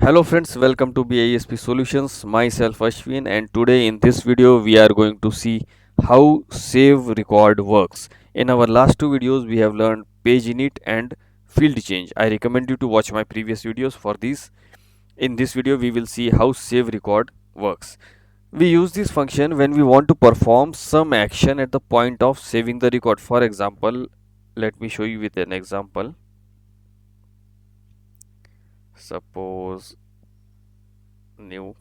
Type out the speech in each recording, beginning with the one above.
Hello friends, welcome to BISP Solutions. Myself Ashwin, and today in this video we are going to see how save record works. In our last two videos we have learned page init and field change. I recommend you to watch my previous videos for these. In this video we will see how save record works. We use this function when we want to perform some action at the point of saving the record. For example, let me show you with an example. Suppose new.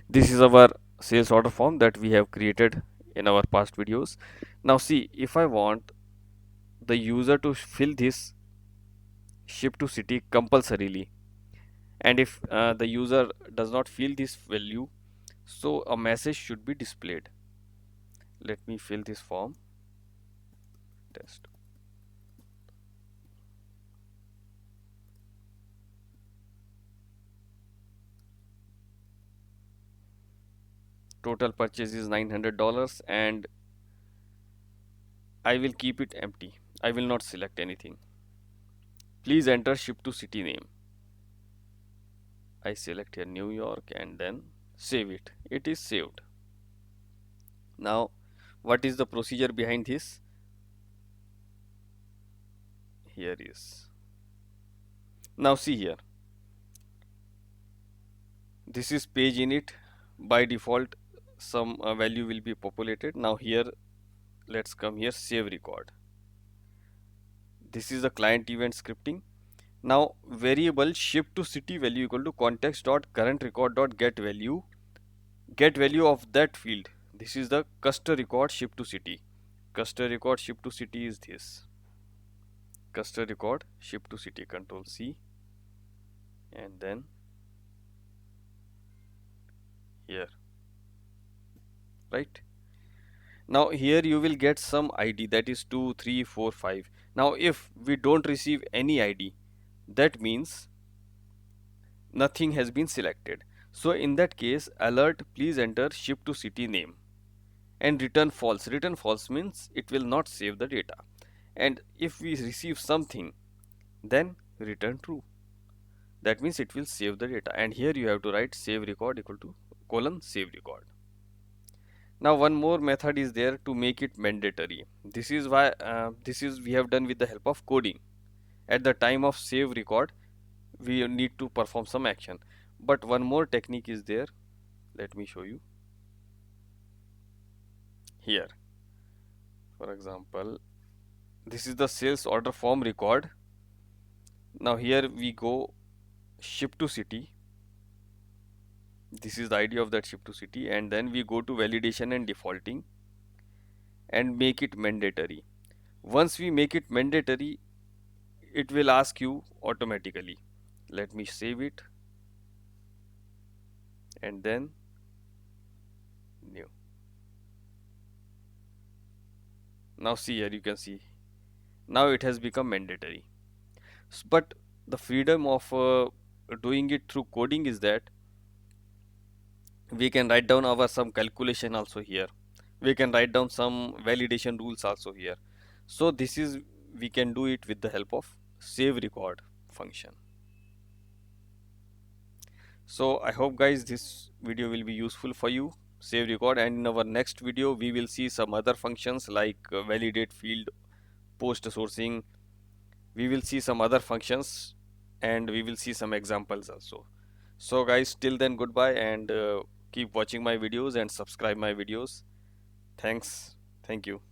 This is our sales order form that we have created in our past videos. Now see, if I want the user to fill this ship to city compulsorily, and if the user does not fill this value, so a message should be displayed. Let me fill this form. Test. Total purchase is $900 and I will keep it empty. I will not select anything. Please enter ship to city name. I select here New York and then save it. It is saved. Now, what is the procedure behind this? Here is. Now see here. This is page init. By default, some value will be populated. Now here, let's come here, save record. This is the client event scripting. Now variable ship to city value equal to context dot current record dot get value of that field. This is the customer record ship to city. Customer record ship to city is this. Customer record ship to city. Control C and then here, right? Now here you will get some ID, that is 2, 3, 4, 5. Now if we don't receive any ID, that means nothing has been selected. So in that case, alert, please enter ship to city name and return false. Return false means it will not save the data. And if we receive something, then return true. That means it will save the data. And here you have to write save record equal to colon save record. Now one more method is there to make it mandatory. This is why we have done with the help of coding. At the time of save record, we need to perform some action. But one more technique is there. Let me show you. Here, for example, this is the sales order form record. Now here we go ship to city. This is the ID of that ship to city, and then we go to validation and defaulting and make it mandatory. Once we make it mandatory, it will ask you automatically. Let me save it and then new. Now see here, you can see now it has become mandatory. But the freedom of doing it through coding is that we can write down our some calculation also here. We can write down some validation rules also here. So this is, we can do it with the help of save record function. So I hope guys this video will be useful for you. Save record, and in our next video we will see some other functions like validate field, post sourcing. We will see some other functions and we will see some examples also. So guys, till then, goodbye, and keep watching my videos and subscribe my videos. Thanks. Thank you.